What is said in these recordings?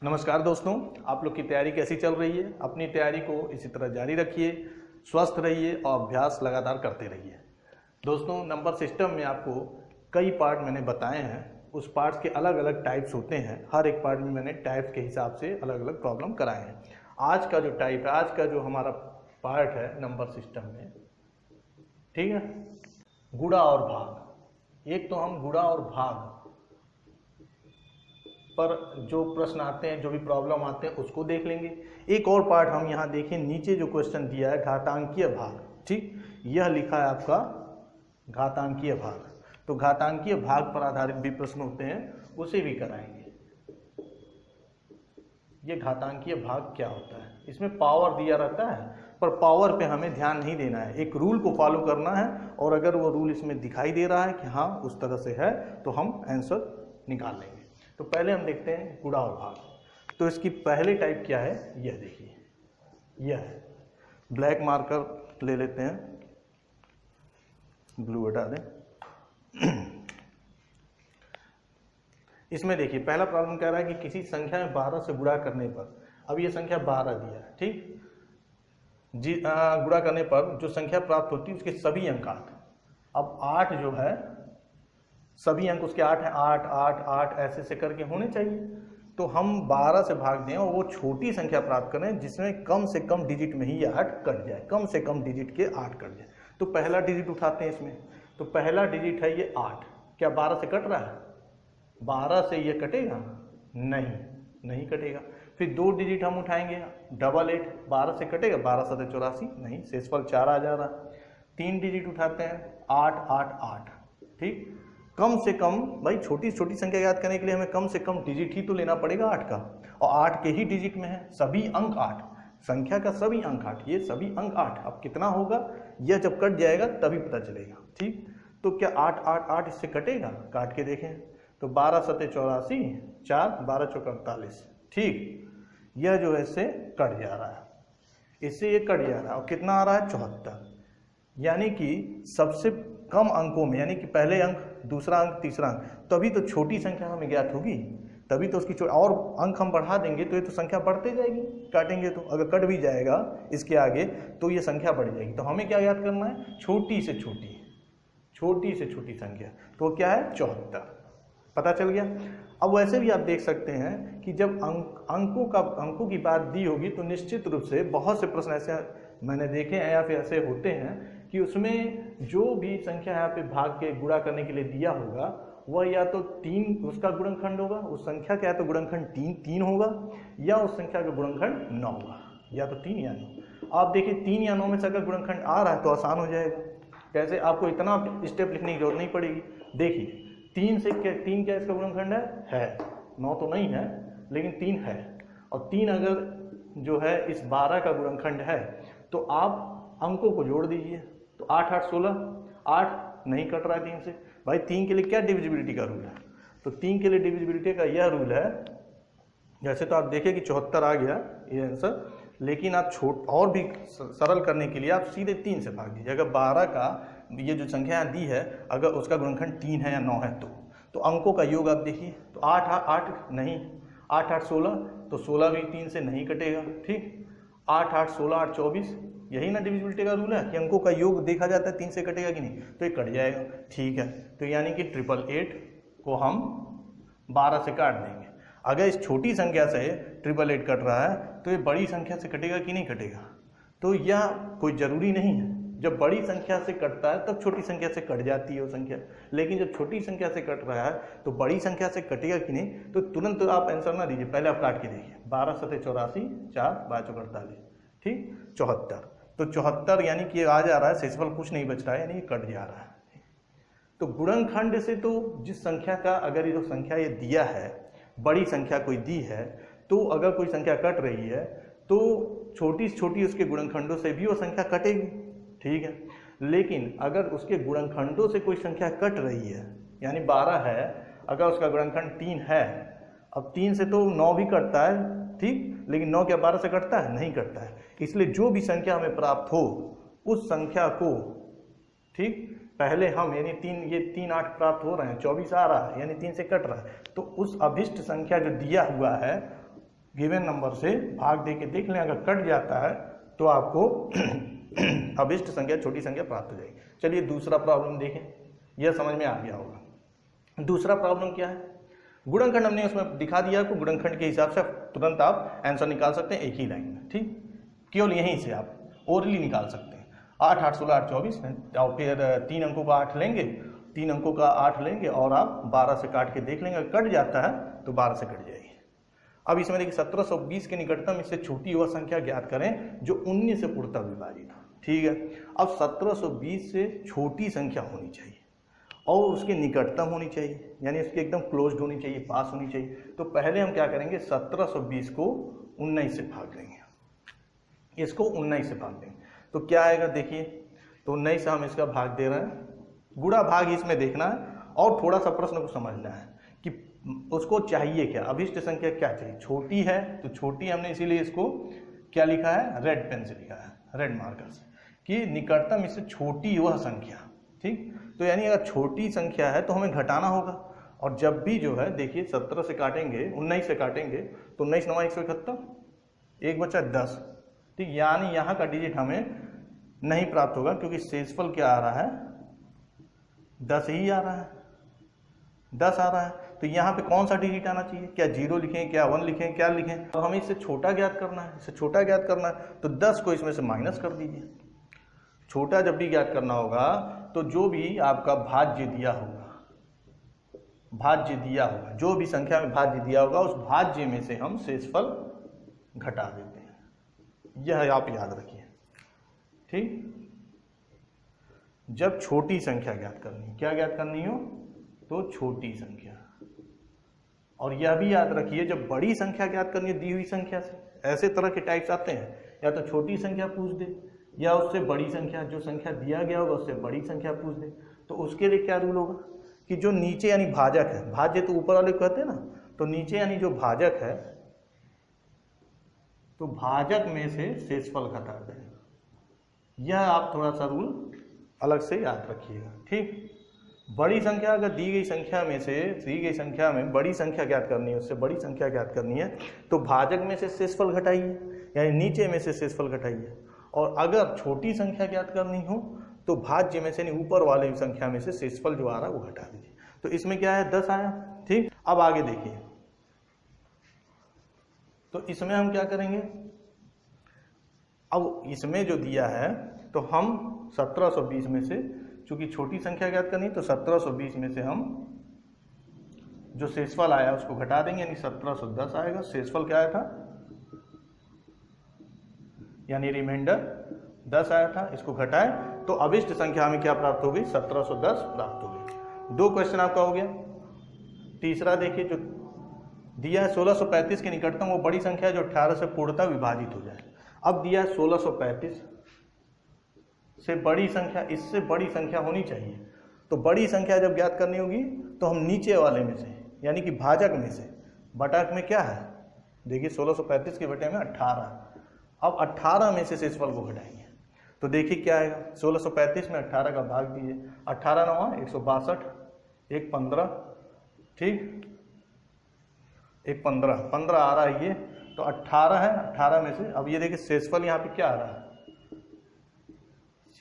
नमस्कार दोस्तों, आप लोग की तैयारी कैसी चल रही है। अपनी तैयारी को इसी तरह जारी रखिए, स्वस्थ रहिए और अभ्यास लगातार करते रहिए। दोस्तों, नंबर सिस्टम में आपको कई पार्ट मैंने बताए हैं। उस पार्ट्स के अलग अलग टाइप्स होते हैं। हर एक पार्ट में मैंने टाइप्स के हिसाब से अलग अलग प्रॉब्लम कराए हैं। आज का जो टाइप है, आज का जो हमारा पार्ट है नंबर सिस्टम में, ठीक है, गुणा और भाग। एक तो हम गुणा और भाग पर जो प्रश्न आते हैं, जो भी प्रॉब्लम आते हैं, उसको देख लेंगे। एक और पार्ट हम यहाँ देखें, नीचे जो क्वेश्चन दिया है घातांकीय भाग, ठीक, यह लिखा है आपका घातांकीय भाग। तो घातांकीय भाग पर आधारित भी प्रश्न होते हैं, उसे भी कराएंगे। ये घातांकीय भाग क्या होता है, इसमें पावर दिया रहता है, पर पावर पे हमें ध्यान नहीं देना है। एक रूल को फॉलो करना है, और अगर वो रूल इसमें दिखाई दे रहा है कि हाँ उस तरह से है, तो हम आंसर निकाल लेंगे। तो पहले हम देखते हैं गुणा और भाग। तो इसकी पहले टाइप क्या है, यह देखिए, यह है। ब्लैक मार्कर ले लेते हैं, ब्लू हटा दें। इसमें देखिए पहला प्रॉब्लम कह रहा है कि किसी संख्या में 12 से गुणा करने पर, अब ये संख्या 12 दिया है, ठीक, जी, गुणा करने पर जो संख्या प्राप्त होती है उसके सभी अंक 8। अब 8 जो है, सभी अंक उसके 8 हैं, 8 8 8 ऐसे से करके होने चाहिए। तो हम 12 से भाग दें और वो छोटी संख्या प्राप्त करें जिसमें कम से कम डिजिट में ही ये 8 कट जाए, कम से कम डिजिट के 8 कट जाए। तो पहला डिजिट उठाते हैं इसमें। तो पहला डिजिट है ये 8। क्या 12 से कट रहा है? 12 से ये कटेगा? नहीं, नहीं कटेगा। फिर 2 डिजिट हम उठाएंगे, डबल 8। 12 से कटेगा? 12 7 84, नहीं, शेषफल 4 आ जा रहा। 3 डिजिट उठाते हैं, 8 8 8, ठीक। कम से कम भाई छोटी छोटी संख्या याद करने के लिए हमें कम से कम डिजिट ही तो लेना पड़ेगा 8 का, और 8 के ही डिजिट में है, सभी अंक 8, संख्या का सभी अंक 8, ये सभी अंक 8। अब कितना होगा यह जब कट जाएगा तभी पता चलेगा, ठीक। तो क्या 8 8 8 इससे कटेगा? काट के देखें तो 12 7 84, 4 12 4 48, ठीक। यह जो है इससे कट जा रहा है, इससे ये कट जा रहा है, और कितना आ रहा है? 74। यानी कि सबसे कम अंकों में, यानी कि पहले अंक, दूसरा अंक, तीसरा अंक, तभी तो छोटी संख्या हमें ज्ञात होगी, तभी तो उसकी और अंक हम बढ़ा देंगे तो ये तो संख्या बढ़ते जाएगी। काटेंगे तो अगर कट भी जाएगा इसके आगे तो ये संख्या बढ़ जाएगी। तो हमें क्या याद करना है? छोटी से छोटी, छोटी से छोटी संख्या। तो क्या है? 74। पता चल गया। अब वैसे भी आप देख सकते हैं कि जब अंकों की बात दी होगी तो निश्चित रूप से बहुत से प्रश्न ऐसे मैंने देखे हैं या फिर ऐसे होते हैं कि उसमें जो भी संख्या यहाँ पे भाग के गुणा करने के लिए दिया होगा वह या तो 3 उसका गुणनखंड होगा, उस संख्या का या तो गुणनखंड 3 होगा, या उस संख्या का गुणनखंड 9 होगा, या तो 3 या 9। आप देखिए 3 या 9 में से अगर गुणनखंड आ रहा है तो आसान हो जाएगा। कैसे? आपको इतना स्टेप लिखने की जरूरत नहीं पड़ेगी। देखिए 3 क्या इसका गुणनखंड है? 9 तो नहीं है लेकिन 3 है, और 3 अगर जो है इस 12 का गुणनखंड है तो आप अंकों को जोड़ दीजिए। तो 8 8 16, 8 नहीं कट रहा है 3 से। भाई 3 के लिए क्या डिविजिबिलिटी का रूल है? तो 3 के लिए डिविजिबिलिटी का यह रूल है, जैसे तो आप देखिए कि 74 आ गया ये आंसर, लेकिन आप और भी सरल करने के लिए आप सीधे 3 से भाग दीजिए। अगर 12 का ये जो संख्या दी है अगर उसका गुणनखंड 3 है या 9 है तो अंकों का योग आप देखिए। तो 8 8 नहीं, 8 8 16, तो 16 भी 3 से नहीं कटेगा, ठीक। 8 8 16 8 24, यही ना डिविजिबिलिटी का रूल है कि अंकों का योग देखा जाता है, 3 से कटेगा कि नहीं, तो ये कट जाएगा, ठीक है। तो यानी कि 888 को हम 12 से काट देंगे। अगर इस छोटी संख्या से 888 कट रहा है तो ये बड़ी संख्या से कटेगा कि नहीं कटेगा? तो यह कोई ज़रूरी नहीं है। जब बड़ी संख्या से कटता है तब छोटी संख्या से कट जाती है वो संख्या, लेकिन जब छोटी संख्या से कट रहा है तो बड़ी संख्या से कटेगा कि नहीं, तो तुरंत आप आंसर ना दीजिए, पहले आप काट के देखिए। 12 7 84, 4 12 4 48, ठीक, 74। तो 74 यानी कि आ जा रहा है, शेषफल कुछ नहीं बच रहा है, यानी ये कट जा रहा है। तो गुणनखंड से तो जिस संख्या का, अगर ये जो संख्या ये दिया है, बड़ी संख्या कोई दी है, तो अगर कोई संख्या कट रही है तो छोटी से छोटी उसके गुणनखंडों से भी वो संख्या कटेगी, ठीक है। लेकिन अगर उसके गुणनखंडों से कोई संख्या कट रही है, यानी 12 है, अगर उसका गुणनखंड 3 है, अब 3 से तो 9 भी कटता है, ठीक, लेकिन 9 क्या 12 से कटता है? नहीं कटता है। इसलिए जो भी संख्या हमें प्राप्त हो उस संख्या को, ठीक, पहले हम यानी 3 8 प्राप्त हो रहे हैं, 24 आ रहा है यानी 3 से कट रहा है, तो उस अभिष्ट संख्या जो दिया हुआ है गिवन नंबर से भाग दे के देख लें, अगर कट जाता है तो आपको अभिष्ट संख्या छोटी संख्या प्राप्त हो जाएगी। चलिए दूसरा प्रॉब्लम देखें, यह समझ में आ गया होगा। दूसरा प्रॉब्लम क्या है, गुणनखंड हमने उसमें दिखा दिया आपको, गुणनखंड के हिसाब से तुरंत आप आंसर निकाल सकते हैं एक ही लाइन में, ठीक, केवल यहीं से आप ओरली निकाल सकते हैं। 8 8 16 8 24 और फिर 3 अंकों का 8 लेंगे, 3 अंकों का 8 लेंगे और आप 12 से काट के देख लेंगे, कट जाता है तो 12 से कट जाएगी। अब इसमें देखिए 1720 के निकटतम इससे छोटी वह संख्या ज्ञात करें जो 19 से पूर्णतः विभाजित हो, ठीक है। अब 1720 से छोटी संख्या होनी चाहिए और उसके निकटतम होनी चाहिए, यानी उसके एकदम क्लोज्ड होनी चाहिए, पास होनी चाहिए। तो पहले हम क्या करेंगे, 1720 को 19 से भाग देंगे, इसको 19 से भाग देंगे तो क्या आएगा देखिए, तो 19 से हम इसका भाग दे रहे हैं, गुणा भाग इसमें देखना है और थोड़ा सा प्रश्न को समझना है कि उसको चाहिए क्या, अभिष्ट संख्या क्या चाहिए, छोटी है तो छोटी, हमने इसीलिए इसको क्या लिखा है, रेड पेन से लिखा है, रेड मार्कर से, कि निकटतम इससे छोटी वह संख्या, ठीक। तो यानी अगर छोटी संख्या है तो हमें घटाना होगा, और जब भी जो है देखिए 17 से काटेंगे, 19 से काटेंगे तो 19 9 171, एक बचा 10, ठीक। यानी यहाँ का डिजिट हमें नहीं प्राप्त होगा क्योंकि शेषफल क्या आ रहा है, 10 ही आ रहा है, 10 आ रहा है। तो यहाँ पे कौन सा डिजिट आना चाहिए, क्या 0 लिखें, क्या 1 लिखें, क्या लिखें। तो हमें इससे छोटा ज्ञात करना है, इससे छोटा ज्ञात करना है तो 10 को इसमें से माइनस कर दीजिए। छोटा जब भी ज्ञात करना होगा तो जो भी आपका भाज्य दिया होगा, भाज्य दिया होगा, जो भी संख्या में भाज्य दिया होगा उस भाज्य में से हम शेषफल घटा देते हैं, यह आप याद रखिए, ठीक। जब छोटी संख्या ज्ञात करनी, क्या ज्ञात करनी हो, तो छोटी संख्या। और यह भी याद रखिए जब बड़ी संख्या ज्ञात करनी है दी हुई संख्या से, ऐसे तरह के टाइप्स आते हैं, या तो छोटी संख्या पूछ दे या उससे बड़ी संख्या, जो संख्या दिया गया होगा उससे बड़ी संख्या पूछ दे। तो उसके लिए क्या रूल होगा कि जो नीचे यानी भाजक है, भाज्य तो ऊपर वाले कहते हैं ना, तो नीचे यानी जो भाजक है तो भाजक में से शेषफल घटा दें। यह आप थोड़ा सा रूल अलग से याद रखिएगा, ठीक। बड़ी संख्या अगर दी गई संख्या में से, दी गई संख्या में बड़ी संख्या ज्ञात करनी है, उससे बड़ी संख्या ज्ञात करनी है तो भाजक में से शेषफल घटाइए, यानी नीचे में से शेषफल घटाइए। और अगर छोटी संख्या ज्ञात करनी हो तो भाज्य में से यानी ऊपर वाले संख्या में से शेषफल जो आ रहा है वो घटा दीजिए। तो इसमें क्या है, 10 आया, ठीक। अब आगे देखिए, तो इसमें हम क्या करेंगे, अब इसमें जो दिया है तो हम 1720 में से, चूंकि छोटी संख्या ज्ञात करनी तो 1720 में से हम जो शेषफल आया उसको घटा देंगे, यानी 1710 आएगा। शेषफल क्या आया था, यानी रिमाइंडर 10 आया था, इसको घटाए तो अभिष्ट संख्या हमें क्या प्राप्त हो गई, 1710 प्राप्त हो गई। 2 क्वेश्चन आपका हो गया। तीसरा देखिए, जो दिया है 1635 के निकटतम वो बड़ी संख्या जो 18 से पूर्णतः विभाजित हो जाए। अब दिया है 1635 से बड़ी संख्या, इससे बड़ी संख्या होनी चाहिए। तो बड़ी संख्या जब ज्ञात करनी होगी तो हम नीचे वाले में से, यानी कि भाजक में से, बटा में क्या है देखिए 1635 के बटे में 18, अब 18 में से शेषफल को घटाएंगे तो देखिए क्या आएगा, 1635 में 18 का भाग दीजिए, 18 9 162, एक 15, ठीक, एक 15 आ रहा है ये, तो 18 है, 18 में से अब ये देखिए शेषफल यहाँ पे क्या आ रहा है,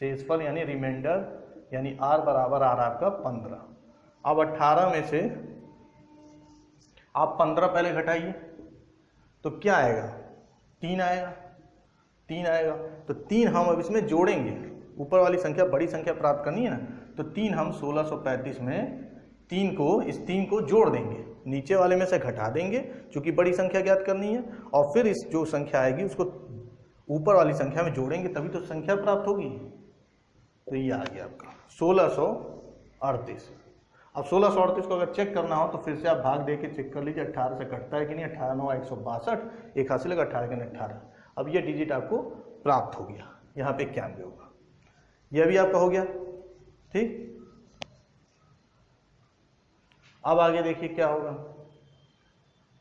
शेषफल यानी रिमाइंडर, यानी r बराबर आ रहा है आपका 15। अब 18 में से आप 15 पहले घटाइए तो क्या आएगा, 3 आएगा, 3 आएगा। तो 3 हम अब इसमें जोड़ेंगे, ऊपर वाली संख्या बड़ी संख्या प्राप्त करनी है ना, तो 3 हम 1635 में 3 को, इस 3 को जोड़ देंगे, नीचे वाले में से घटा देंगे चूंकि बड़ी संख्या ज्ञात करनी है, और फिर इस जो संख्या आएगी उसको ऊपर वाली संख्या में जोड़ेंगे तभी तो संख्या प्राप्त होगी। तो ये आ गया आपका 1638। अब 1638 को अगर चेक करना हो तो फिर से आप भाग दे के चेक कर लीजिए 18 से कटता है कि नहीं, 18 9 162, एक हासिल लगा 18 के 18। अब ये डिजिट आपको प्राप्त हो गया, यहाँ पे 91 होगा, यह भी आपका हो गया, ठीक। अब आगे देखिए क्या होगा,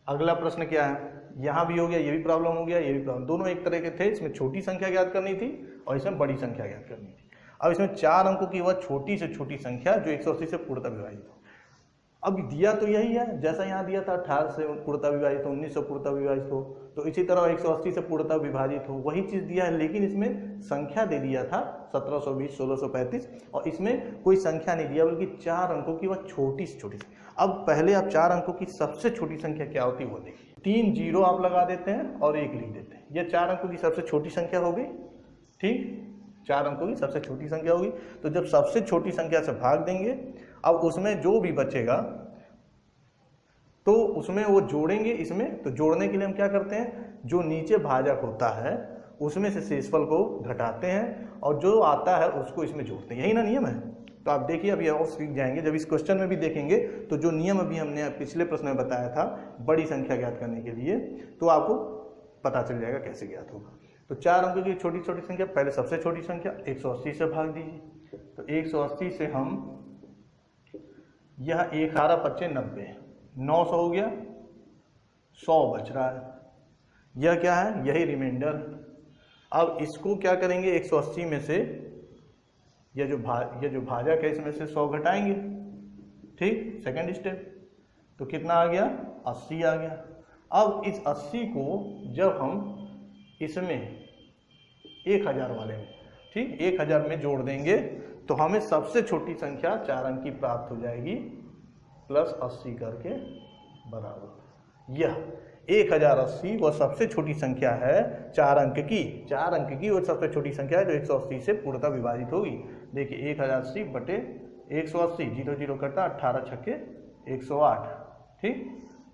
अगला प्रश्न क्या है, यहाँ भी हो गया, ये भी प्रॉब्लम हो गया, ये भी प्रॉब्लम, दोनों एक तरह के थे। इसमें छोटी संख्या ज्ञात करनी थी और इसमें बड़ी संख्या ज्ञात करनी थी। अब इसमें 4 अंकों की वह छोटी से छोटी संख्या जो 180 से पूर्णतः विभाजित हो। अब दिया तो यही है, जैसा यहाँ दिया था 18 से पूर्णतः विभाजित हो, 19 से पूर्णतः विभाजित हो, तो इसी तरह 180 से पूर्णतः विभाजित हो, वही चीज़ दिया है, लेकिन इसमें संख्या दे दिया था 1720, 1635, और इसमें कोई संख्या नहीं दिया, बल्कि 4 अंकों की वह छोटी से छोटी। अब पहले आप 4 अंकों की सबसे छोटी संख्या क्या होती है वो देखिए। 3 जीरो आप लगा देते हैं और 1 लिख देते हैं, यह 4 अंकों की सबसे छोटी संख्या हो गई। ठीक, 4 अंकों की सबसे छोटी संख्या होगी। तो जब सबसे छोटी संख्या से भाग देंगे, अब उसमें जो भी बचेगा तो उसमें वो जोड़ेंगे इसमें। तो जोड़ने के लिए हम क्या करते हैं, जो नीचे भाजक होता है उसमें से शेषफल को घटाते हैं और जो आता है उसको इसमें जोड़ते हैं, यही ना नियम है। तो आप देखिए अभी और सीख जाएंगे, जब इस क्वेश्चन में भी देखेंगे तो जो नियम अभी हमने पिछले प्रश्न में बताया था बड़ी संख्या ज्ञात करने के लिए, तो आपको पता चल जाएगा कैसे ज्ञात होगा। तो 4 अंकों की छोटी छोटी संख्या, पहले सबसे छोटी संख्या 180 से भाग दीजिए। तो 180 से हम यह 11 25 90, 900 हो गया, 100 बच रहा है, यह क्या है, यही रिमाइंडर। अब इसको क्या करेंगे, 180 में से यह जो भाजक है इसमें से 100 घटाएंगे। ठीक, सेकंड स्टेप। तो कितना आ गया, 80 आ गया। अब इस 80 को जब हम इसमें 1000 वाले में, ठीक, 1000 में जोड़ देंगे तो हमें सबसे छोटी संख्या 4 अंक की प्राप्त हो जाएगी, प्लस 80 करके बराबर। यह 1080 वह सबसे छोटी संख्या है 4 अंक की, 4 अंक की वह सबसे छोटी संख्या है जो 180 से पूर्णतः विभाजित होगी। देखिए 1080 बटे 180, 0 0 कटा, 18 छक्के 108, ठीक,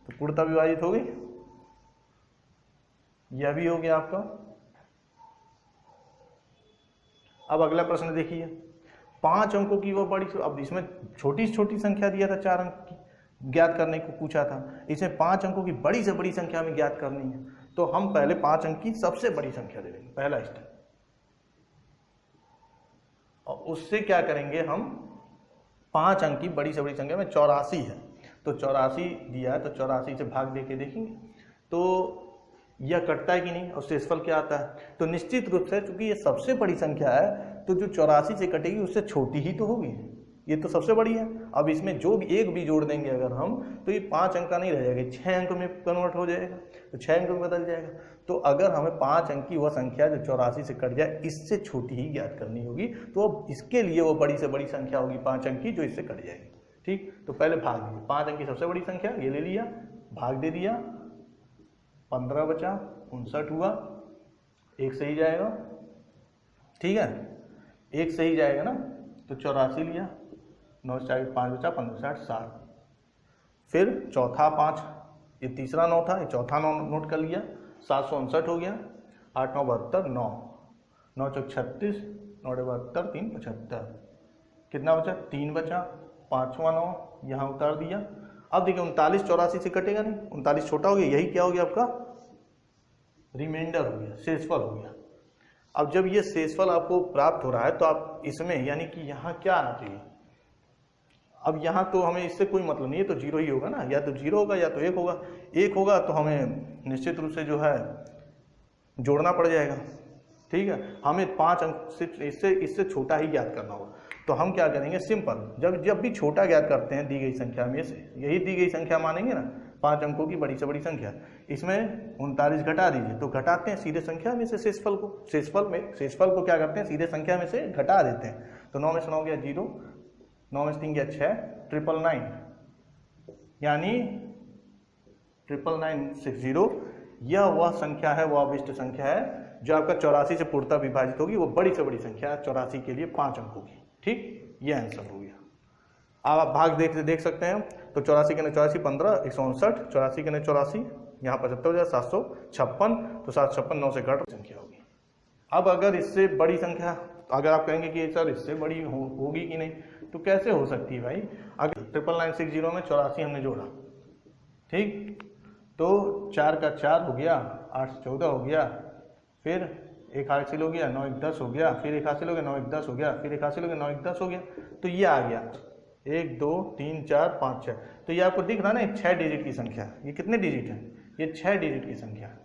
तो पूर्णतः विभाजित होगी। यह भी हो गया आपका। अब अगला प्रश्न देखिए, 5 अंकों की वह बड़ी, अब इसमें छोटी से छोटी संख्या दिया था 4 अंक की ज्ञात करने को पूछा था, इसमें 5 अंकों की बड़ी से बड़ी संख्या में ज्ञात करनी है। तो हम पहले 5 अंक की सबसे बड़ी संख्या ले लेंगे, पहला स्टेप, और उससे क्या करेंगे, हम 5 अंक की बड़ी से बड़ी संख्या में 84 है, तो 84 दिया है, तो 84 से भाग देके देखेंगे तो यह कटता है कि नहीं, और शेषफल क्या आता है। तो निश्चित रूप से चूंकि ये सबसे बड़ी संख्या है तो जो 84 से कटेगी उससे छोटी ही तो होगी, ये तो सबसे बड़ी है। अब इसमें जो भी एक भी जोड़ देंगे अगर हम, तो ये 5 अंक का नहीं रह जाएगा, 6 अंक में कन्वर्ट हो जाएगा, तो 6 अंक में बदल जाएगा। तो अगर हमें 5 अंक की वह संख्या जो 84 से कट जाए इससे छोटी ही ज्ञात करनी होगी, तो अब इसके लिए वो बड़ी से बड़ी संख्या होगी 5 अंक की जो इससे कट जाएगी। ठीक, तो पहले भाग दीजिए, 5 अंक की सबसे बड़ी संख्या ये ले लिया, भाग दे दिया, 15 बचा, 59 हुआ, एक सही जाएगा, ठीक है, एक सही जाएगा ना, तो 84 लिया, 9 4 5 बचा, 15 60 7, फिर चौथा 5, ये तीसरा 9 था, ये चौथा 9 नोट कर लिया, 759 हो गया, 8 9 72, 9 9 चौक 36, 9 72, 3 75, कितना बचा, 3 बचा, 5वां 9 यहाँ उतार दिया। अब देखिए 39 84 से कटेगा नहीं, 39 छोटा हो गया, यही क्या हो गया आपका, रिमाइंडर हो गया, शेषफल हो गया। अब जब ये शेषफल आपको प्राप्त हो रहा है तो आप इसमें, यानी कि यहाँ क्या आना चाहिए, अब यहाँ तो हमें इससे कोई मतलब नहीं है, तो 0 ही होगा ना, या तो 0 होगा या तो 1 होगा। 1 होगा तो हमें निश्चित रूप से जो है जोड़ना पड़ जाएगा, ठीक है, हमें 5 अंक से इससे छोटा ही ज्ञात करना होगा। तो हम क्या करेंगे, सिंपल, जब भी छोटा ज्ञात करते हैं दी गई संख्या में से, यही दी गई संख्या मानेंगे ना, 5 अंकों की बड़ी से बड़ी संख्या, इसमें 39 घटा दीजिए, तो घटाते हैं सीधे संख्या में से शेषफल को, शेषफल को क्या करते हैं, सीधे संख्या में से घटा देते हैं। तो 9 में से 9 गया 0, 9 में से 3 गया 6, 999, यानी 99960, यह वह संख्या है, वह अभिष्ट संख्या है जो आपका 84 से पूर्णतः विभाजित होगी, वो बड़ी से बड़ी संख्या है 84 के लिए 5 अंकों की। ठीक, ये आंसर हो गया। अब आप भाग देख सकते हैं, तो 84 के 84 15, 159, 84 के 84, यहाँ 75 हो जाए 756, तो 756 9 से घट संख्या होगी। अब अगर इससे बड़ी संख्या, अगर आप कहेंगे कि सर इससे बड़ी होगी कि नहीं, तो कैसे हो सकती है भाई, अगर 99960 में 84 हमने जोड़ा, ठीक, तो 4 का 4 हो गया, 8 से 14 हो गया, फिर 1 हासिल हो गया, 9 1 10 हो गया, फिर 1 हासिल हो गया, 9 1 10 हो गया, फिर 1 हासिल हो गया, 9 1 10 हो गया, तो ये आ गया 1 2 3 4 5 6। तो ये आपको दिख रहा है ना, 6 डिजिट की संख्या, ये कितने डिजिट है, ये 6 डिजिट की संख्या है।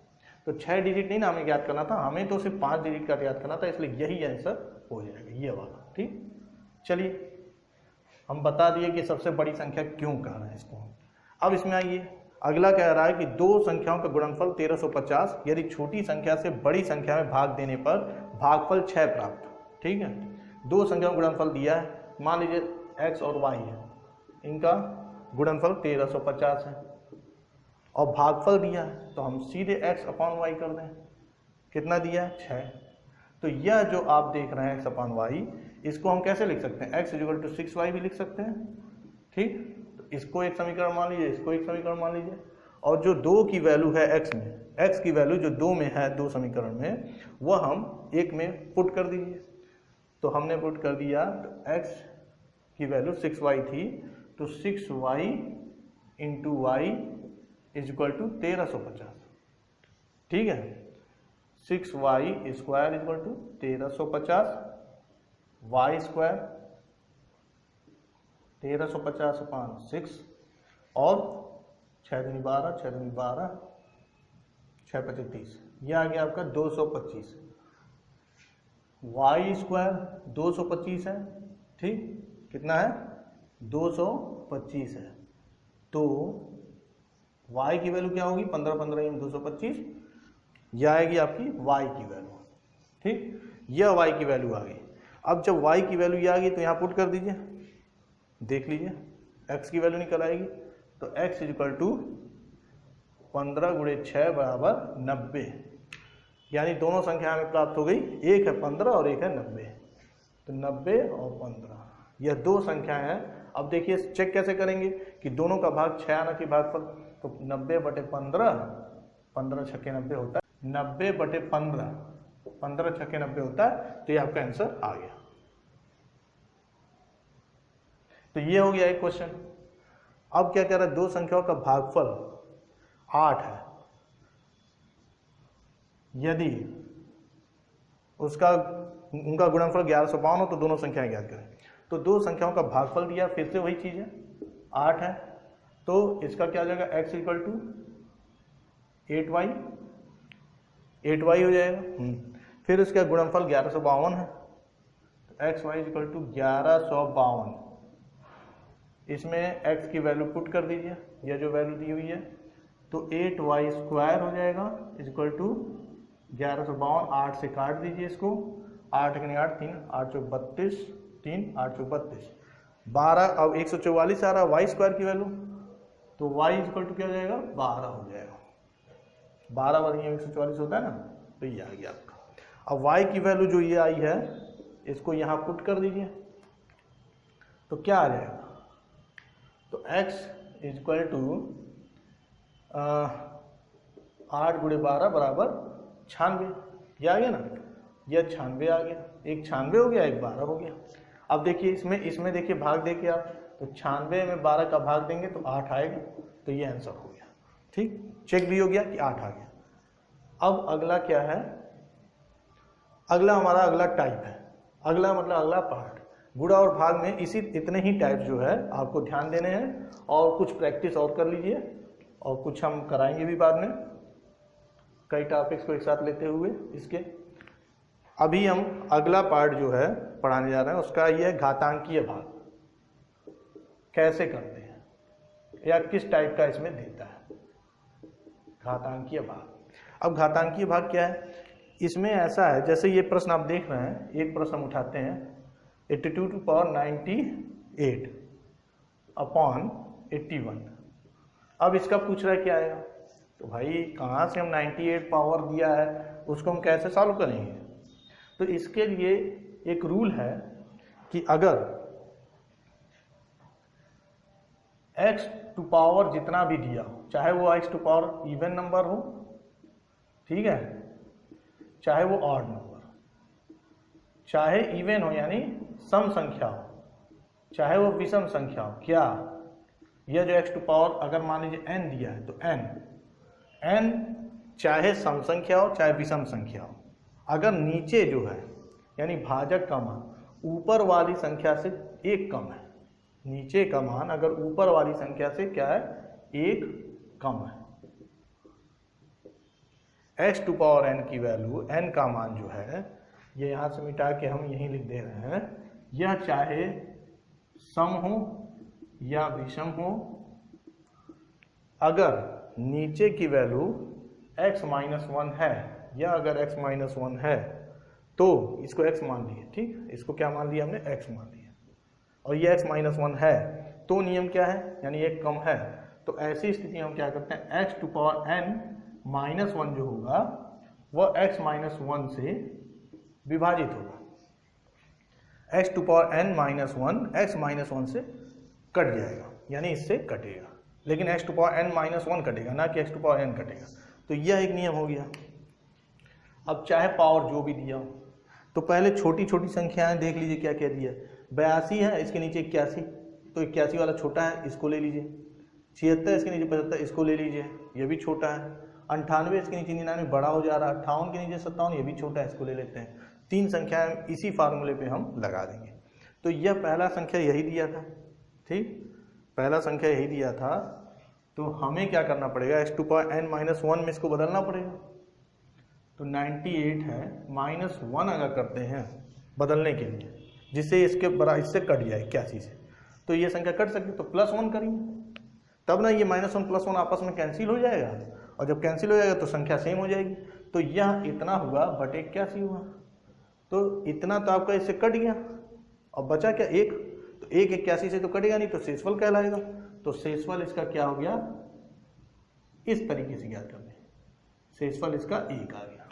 तो 6 डिजिट नहीं ना हमें ज्ञात करना था, हमें तो सिर्फ 5 डिजिट का ज्ञात करना था, इसलिए यही आंसर हो जाएगा, ये वाला। ठीक, चलिए हम बता दिए कि सबसे बड़ी संख्या क्यों कह रहे हैं इसको। अब इसमें आइए, अगला कह रहा है कि दो संख्याओं का गुणनफल 1350 यदि छोटी संख्या से बड़ी संख्या में भाग देने पर भागफल 6 प्राप्त। ठीक है, दो संख्याओं का गुणनफल दिया है, मान लीजिए x और y है, इनका गुणनफल 1350 है और भागफल दिया है, तो हम सीधे x/y कर दें। कितना दिया है? 6। तो यह जो आप देख रहे हैं x/y, इसको हम कैसे लिख सकते हैं? x = 6y भी लिख सकते हैं। ठीक, तो इसको एक समीकरण मान लीजिए, इसको एक समीकरण मान लीजिए, और जो 2 की वैल्यू है x में, x की वैल्यू जो 2 में है, 2 समीकरण में, वह हम 1 में पुट कर दीजिए। तो हमने पुट कर दिया, तो x की वैल्यू 6y थी, तो 6y × y = 1350। ठीक है, 6y² = 1350, y² 1350/6 और 6 दूनी 12, 6 दूनी 12, 6 × 5 30, यह आ गया आपका 225। y² 225 है। ठीक, कितना है? 225 है। तो y की वैल्यू क्या होगी? 15 15 × 225, यह आएगी आपकी y की वैल्यू। ठीक, यह y की वैल्यू आ गई। अब जब y की वैल्यू ये आ गई तो यहाँ पुट कर दीजिए, देख लीजिए x की वैल्यू निकल आएगी। तो x = 15 × 6 = 90, यानी दोनों संख्या हमें प्राप्त हो गई, एक है 15 और एक है 90। तो 90 और 15 यह दो संख्या है। अब देखिए चेक कैसे करेंगे कि दोनों का भाग 6 आना कि भागफल, तो 90/15, 15 × 6 = 90 होता है, 90/15, 15 × 6 = 90 होता है। तो ये आपका आंसर आ गया। तो ये हो गया एक क्वेश्चन। अब क्या कह रहा है? दो संख्याओं का भागफल 8 है, यदि उनका गुणनफल 1152 हो तो दोनों संख्याएं ज्ञात करें। तो दो संख्याओं का भागफल दिया, फिर से वही चीज है, 8 है, तो इसका क्या हो जाएगा? x = 8y, 8y हो जाएगा। फिर इसका गुणनफल 1152 है, तो xy = 1152। इसमें x की वैल्यू पुट कर दीजिए, यह जो वैल्यू दी हुई है, तो 8y² हो जाएगा = 1152। 8 से काट दीजिए इसको, 8 × 8 3, 8 × 32, 3 8 × 32, 12। अब 144 आ रहा है y² की वैल्यू, तो y = क्या हो जाएगा? 12 हो जाएगा। 12 × 144 होता है ना, तो ये आ गया आपका। अब y की वैल्यू जो ये आई है, इसको यहाँ पुट कर दीजिए, तो क्या आ जाएगा? तो x = 8 × 12 = 96। यह आ गया ना, यह 96 आ गया। एक 96 हो गया, एक 12 हो गया। अब देखिए इसमें देखिए भाग देखिए आप, तो 96 में 12 का भाग देंगे तो 8 आएगा, तो ये आंसर हो गया। ठीक, चेक भी हो गया कि 8 आ गया। अब अगला क्या है? अगला हमारा अगला टाइप है, अगला मतलब अगला पार्ट। गुणा और भाग में इतने ही टाइप जो है आपको ध्यान देने हैं, और कुछ प्रैक्टिस और कर लीजिए, और कुछ हम कराएंगे भी बाद में, कई टॉपिक्स को एक साथ लेते हुए इसके। अभी हम अगला पार्ट जो है पढ़ाने जा रहे हैं, उसका ये घातांकीय भाग कैसे करते हैं, या किस टाइप का इसमें देता है घातांकीय भाग। अब घातांकीय भाग क्या है? इसमें ऐसा है, जैसे ये प्रश्न आप देख रहे हैं, एक प्रश्न हम उठाते हैं, 82/98/81। अब इसका पूछ रहा है क्या आएगा, तो भाई कहाँ से हम 98 पावर दिया है उसको हम कैसे सॉल्व करेंगे? तो इसके लिए एक रूल है कि अगर x⁴ जितना भी दिया हो, चाहे वो x⁴ इवन नंबर हो, ठीक है, चाहे वो ऑड नंबर, चाहे इवन हो यानी सम संख्या हो, चाहे वो विषम संख्या हो, क्या यह जो x⁴ अगर मान लीजिए n दिया है, तो n चाहे सम संख्या हो चाहे विषम संख्या हो, अगर नीचे जो है यानी भाजक का मान ऊपर वाली संख्या से 1 कम है, नीचे का मान अगर ऊपर वाली संख्या से क्या है 1 कम है, x⁴n की वैल्यू n का मान जो है, ये यहाँ से मिटा के हम यहीं लिख दे रहे हैं, यह चाहे सम हो या विषम हो, अगर नीचे की वैल्यू x-1 है या अगर x-1 है तो इसको x मान लिया, ठीक, इसको क्या मान लिया हमने, x मान लिया, और ये x-1 है तो नियम क्या है, यानी एक कम है, तो ऐसी स्थिति में हम क्या करते हैं, x⁻n-1 जो होगा वह x-1 से विभाजित होगा। x⁻n-1 x-1 से कट जाएगा, यानी इससे कटेगा, लेकिन x⁻n-1 कटेगा, ना कि x⁻n कटेगा। तो यह एक नियम हो गया। अब चाहे पावर जो भी दिया हो, तो पहले छोटी छोटी संख्याएं देख लीजिए क्या क्या दिया। 82 है, इसके नीचे 81, तो 81 वाला छोटा है, इसको ले लीजिए। 76 इसके नीचे 75, इसको ले लीजिए, ये भी छोटा है। 98 इसके नीचे 99 बड़ा हो जा रहा है। 58 के नीचे 57, ये भी छोटा है, इसको ले लेते हैं। 3 संख्याएं इसी फार्मूले पे हम लगा देंगे। तो यह पहला संख्या यही दिया था, ठीक, पहला संख्या यही दिया था, तो हमें क्या करना पड़ेगा, x⁻n-1 में इसको बदलना पड़ेगा। तो 98 है, -1 अगर करते हैं बदलने के लिए, जिससे इसके बराबर इससे कट जाए 81 से, तो ये संख्या कट सकती है, तो +1 करेंगे, तब ना ये -1 +1 आपस में कैंसिल हो जाएगा, और जब कैंसिल हो जाएगा तो संख्या सेम हो जाएगी। तो यह इतना हुआ बटे 81 हुआ, तो इतना तो आपका इससे कट गया, और बचा क्या, 1, तो 1 81 से तो कटेगा नहीं, तो शेषफल कहलाएगा। तो शेषफल इसका क्या हो गया, इस तरीके से ज्ञात करते हैं, शेषफल इसका 1 आ गया,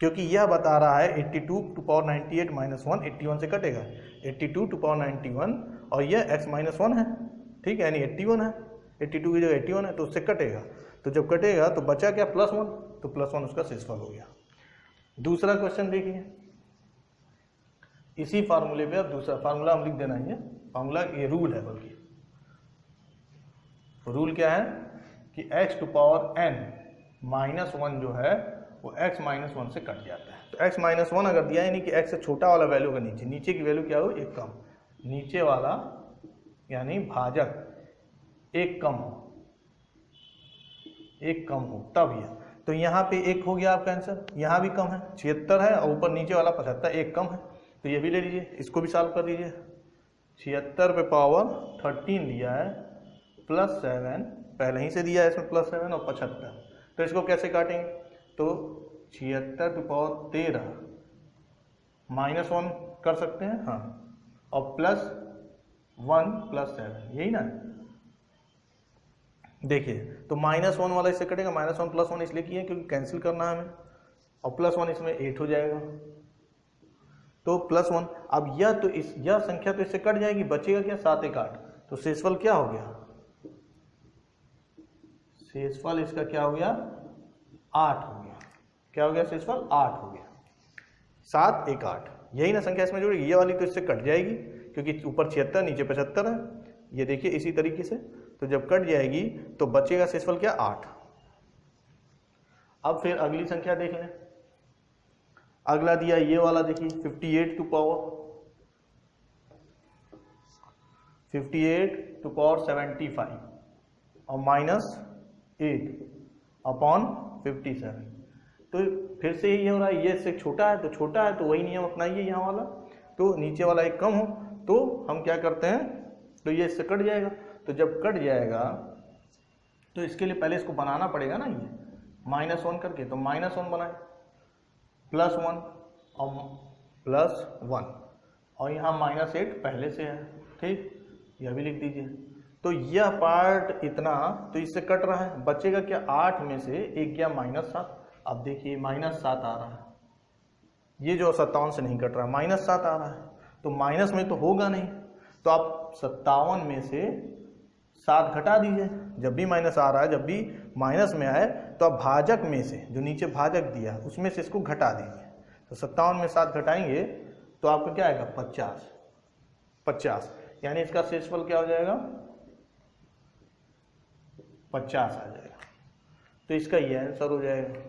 क्योंकि यह बता रहा है 82⁻98 -1 81 से कटेगा, 82⁻91 और यह x-1 है, ठीक है, यानी 81 है, 82 की जगह 81 है, तो उससे कटेगा। तो जब कटेगा तो बचा क्या, +1, तो +1 उसका शेषफल हो गया। दूसरा क्वेश्चन देखिए, इसी फार्मूले पे अब दूसरा फार्मूला हम लिख देना है, फार्मूला ये रूल है, बल्कि रूल क्या है कि x⁻n-1 जो है वो x-1 से कट जाता है। तो x-1 अगर दिया, यानी कि x से छोटा वाला वैल्यू का नीचे की वैल्यू क्या हो, एक कम, नीचे वाला यानी भाजक एक कम हो तब यह, तो यहाँ पे 1 हो गया आपका आंसर, यहाँ भी कम है, 76 है, और ऊपर नीचे वाला 75, एक कम है, तो ये भी ले लीजिए, इसको भी सॉल्व कर लीजिए। 76 पे पावर 13 दिया है, +7 पहले ही से दिया है इसमें, +7 और 75, तो इसको कैसे काटेंगे, तो 76 पे पावर 13 -1 कर सकते हैं, हाँ, और +1 +7, यही ना, देखिए, तो -1 वाला इससे कटेगा, -1 +1 इसलिए किए क्योंकि कैंसिल करना है हमें, और +1 इसमें 8 हो जाएगा, तो +1। अब यह तो यह संख्या तो इससे कट जाएगी, बचेगा क्या, 7 1 8, तो शेषफल क्या हो गया, शेषफल इसका क्या हो गया, 8 हो गया। क्या हो गया, शेषफल 8 हो गया, 7 1 8, यही ना संख्या इसमें जुड़ेगी, ये वाली तो इससे कट जाएगी क्योंकि ऊपर 76 नीचे 75 है, ये देखिए इसी तरीके से, तो जब कट जाएगी तो बचेगा शेषफल क्या, 8। अब फिर अगली संख्या देख लें, अगला दिया ये वाला, देखिए 58 टू पावर 75 और -8/57, तो फिर से ये हो रहा है, ये इससे छोटा है तो वही नियम अपनाइए यहाँ वाला, तो नीचे वाला एक कम हो तो हम क्या करते हैं, तो ये इससे कट जाएगा, तो जब कट जाएगा तो इसके लिए पहले इसको बनाना पड़ेगा ना, ये -1 करके, तो -1 बनाए, +1 और +1, और यहाँ -8 पहले से है, ठीक, यह भी लिख दीजिए। तो यह पार्ट इतना तो इससे कट रहा है, बचेगा क्या, 8 में से 1 गया -7, अब देखिए -7 आ रहा है, ये जो 57 से नहीं कट रहा, -7 आ रहा है, तो माइनस में तो होगा नहीं, तो आप 57 में से 7 घटा दीजिए, जब भी माइनस आ रहा है, जब भी माइनस में आए तो आप भाजक में से, जो नीचे भाजक दिया उसमें से इसको घटा दीजिए, तो 57 में 7 घटाएंगे तो आपका क्या आएगा, 50, यानी इसका शेषफल क्या हो जाएगा, 50 आ जाएगा, तो इसका ये आंसर हो जाएगा।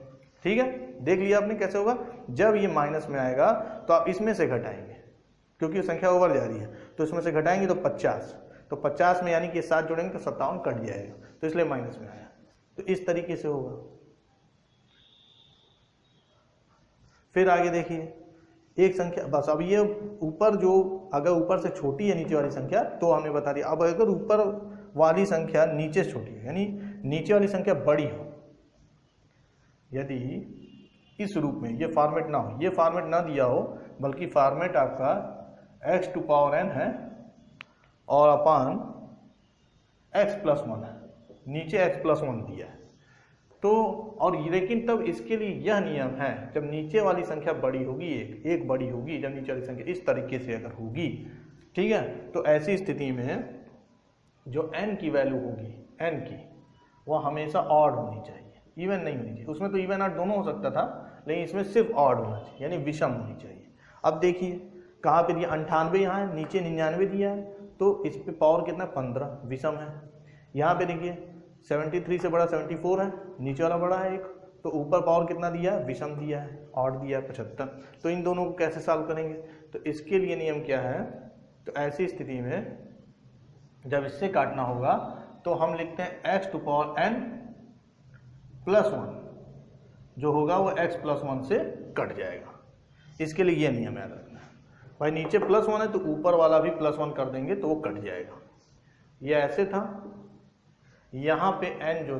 ठीक है, देख लिया आपने कैसे होगा, जब ये माइनस में आएगा तो आप इसमें से घटाएंगे, क्योंकि संख्या ओवर जा रही है, तो इसमें से घटाएंगे तो 50, तो 50 में यानी कि 7 जोड़ेंगे तो 57 कट जाएगा, तो इसलिए माइनस में आया, तो इस तरीके से होगा। फिर आगे देखिए, एक संख्या बस। अब ये ऊपर जो अगर ऊपर से छोटी है नीचे वाली संख्या तो हमने बता दिया। अब अगर ऊपर वाली संख्या नीचे से छोटी है यानी नीचे वाली संख्या बड़ी हो, यदि इस रूप में ये फॉर्मेट ना हो, ये फॉर्मेट ना दिया हो, बल्कि फॉर्मेट आपका x टू पावर n है और अपान x+1 है, नीचे x+1 दिया है तो, और लेकिन तब इसके लिए यह नियम है जब नीचे वाली संख्या बड़ी होगी, एक बड़ी होगी, जब नीचे वाली संख्या इस तरीके से अगर होगी, ठीक है, तो ऐसी स्थिति में जो n की वैल्यू होगी, n की, वह हमेशा ऑड होनी चाहिए, इवन नहीं होनी चाहिए। उसमें तो इवन ऑड दोनों हो सकता था, लेकिन इसमें सिर्फ ऑड होना चाहिए, यानी विषम होनी चाहिए। अब देखिए कहाँ पे दिया, 98 यहाँ है, नीचे 99 दिया है, तो इस पे पावर कितना 15, विषम है। यहाँ पे देखिए 73 से बड़ा 74 है, नीचे वाला बड़ा है 1, तो ऊपर पावर कितना दिया है, विषम दिया है, ऑड दिया है 75। तो इन दोनों को कैसे सॉल्व करेंगे, तो इसके लिए नियम क्या है, तो ऐसी स्थिति में जब इससे काटना होगा तो हम लिखते हैं x टू पावर n +1, जो होगा वो x+1 से कट जाएगा। इसके लिए ये नियम याद रखना है भाई, नीचे +1 है तो ऊपर वाला भी +1 कर देंगे तो वो कट जाएगा। ये ऐसे था, यहाँ पे n जो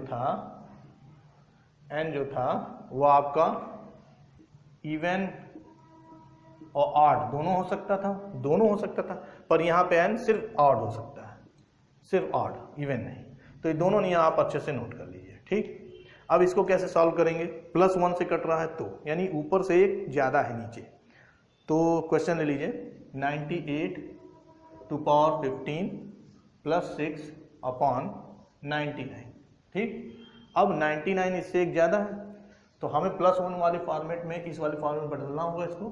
था वो आपका इवन और ऑड दोनों हो सकता था, पर यहाँ पे n सिर्फ ऑड हो सकता है, सिर्फ ऑड, इवन नहीं। तो ये दोनों नियम आप अच्छे से नोट कर लीजिए, ठीक। अब इसको कैसे सॉल्व करेंगे, +1 से कट रहा है तो, यानी ऊपर से एक ज़्यादा है नीचे, तो क्वेश्चन ले लीजिए 98 टू पावर 15 + 6 अपॉन 99, ठीक। अब 99 इससे एक ज़्यादा है तो हमें +1 वाले फॉर्मेट में इस वाले फॉर्मेट में बदलना होगा इसको,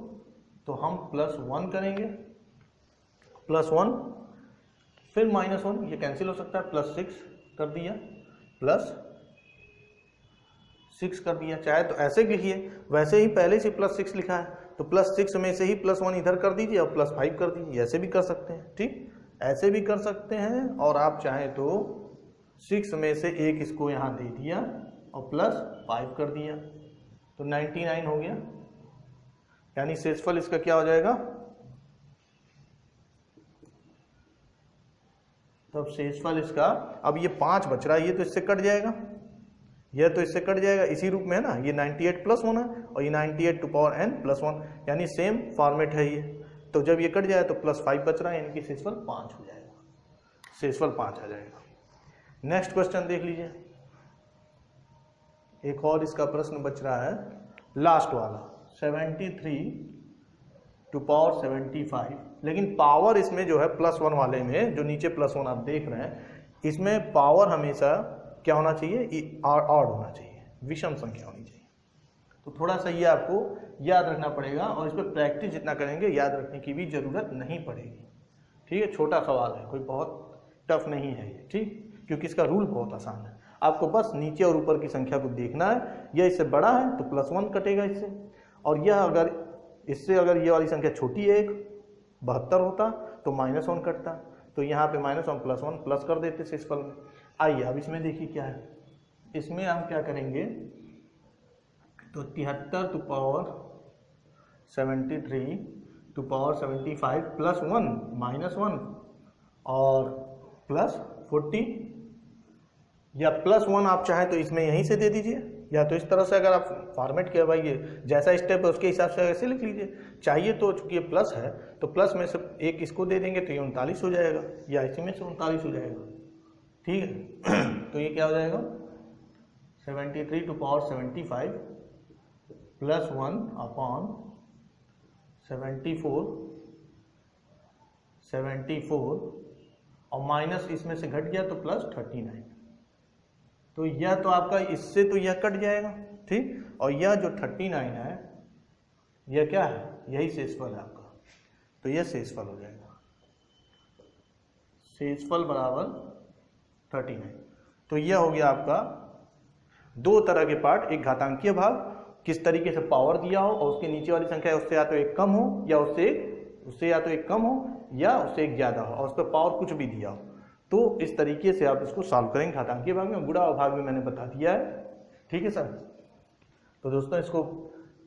तो हम +1 करेंगे, +1 फिर -1, ये कैंसिल हो सकता है, +6 कर दिया, +6 कर दिया, चाहे तो ऐसे लिखिए, वैसे ही पहले से +6 लिखा है तो +6 में से ही +1 इधर कर दीजिए और +5 कर दीजिए, ऐसे भी कर सकते हैं, ठीक, ऐसे भी कर सकते हैं। और आप चाहें तो 6 में से एक इसको यहाँ दे दिया और +5 कर दिया, तो 99 हो गया, यानी शेषफल इसका क्या हो जाएगा, तब शेषफल इसका, अब ये 5 बच रहा है, ये तो इससे कट जाएगा, यह तो इससे कट जाएगा, इसी रूप में है ना, ये 98 +1 है और ये 98 टू पावर n +1, यानी सेम फॉर्मेट है ये। तो जब ये कट जाए तो +5 बच रहा है, यानी कि शेषफल 5 हो जाएगा, शेषफल 5 आ जाएगा। नेक्स्ट क्वेश्चन देख लीजिए, एक और इसका प्रश्न बच रहा है, लास्ट वाला 73 टू पावर 75, लेकिन पावर इसमें जो है +1 वाले में, जो नीचे +1 आप देख रहे हैं, इसमें पावर हमेशा क्या होना चाहिए, ऑड होना चाहिए, विषम संख्या होनी चाहिए। तो थोड़ा सा ये आपको याद रखना पड़ेगा और इस पर प्रैक्टिस जितना करेंगे याद रखने की भी जरूरत नहीं पड़ेगी, ठीक है। छोटा सवाल है, कोई बहुत टफ नहीं है ये, ठीक, क्योंकि इसका रूल बहुत आसान है। आपको बस नीचे और ऊपर की संख्या को देखना है, यह इससे बड़ा है तो +1 कटेगा इससे, और यह अगर इससे अगर ये वाली संख्या छोटी है, 72 होता तो -1 कटता, तो यहाँ पे -1 +1 प्लस कर देते शेषफल में। आइए अब इसमें देखिए क्या है, इसमें हम क्या करेंगे, तो 73 टू पावर 73 टू पावर 75 +1 -1 और +40, या +1 आप चाहें तो इसमें यहीं से दे दीजिए, या तो इस तरह से अगर आप फॉर्मेट किया भाई ये जैसा स्टेप है उसके हिसाब से ऐसे लिख लीजिए। चाहिए तो चूंकि ये प्लस है तो प्लस में से एक इसको दे देंगे तो ये 39 हो जाएगा, या इसी में से 39 हो जाएगा, ठीक है। तो ये क्या हो जाएगा, 73 टू पावर 75 +1 अपॉन 74 और माइनस इसमें से घट गया तो +39, तो यह तो आपका इससे तो यह कट जाएगा, ठीक, और यह जो 39 है यह क्या है, यही शेषफल है आपका, तो यह शेषफल हो जाएगा, शेषफल बराबर 39। तो यह हो गया आपका दो तरह के पार्ट, एक घातांकीय भाग, किस तरीके से पावर दिया हो और उसके नीचे वाली संख्या उससे या तो एक कम हो या उससे या तो एक कम हो या उससे एक ज्यादा हो और उस पर पावर कुछ भी दिया हो, तो इस तरीके से आप इसको सॉल्व करेंगे घातांकीय भाग में। गुणा भाग में मैंने बता दिया है, ठीक है सर। तो दोस्तों इसको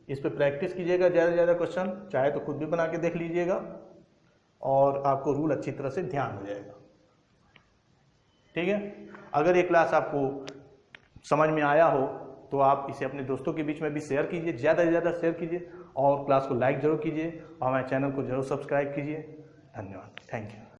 इस पे प्रैक्टिस कीजिएगा ज़्यादा से ज़्यादा क्वेश्चन, चाहे तो खुद भी बना के देख लीजिएगा और आपको रूल अच्छी तरह से ध्यान हो जाएगा। ठीक है, अगर ये क्लास आपको समझ में आया हो तो आप इसे अपने दोस्तों के बीच में भी शेयर कीजिए, ज़्यादा से ज़्यादा शेयर कीजिए और क्लास को लाइक जरूर कीजिए और हमारे चैनल को जरूर सब्सक्राइब कीजिए। धन्यवाद, थैंक यू।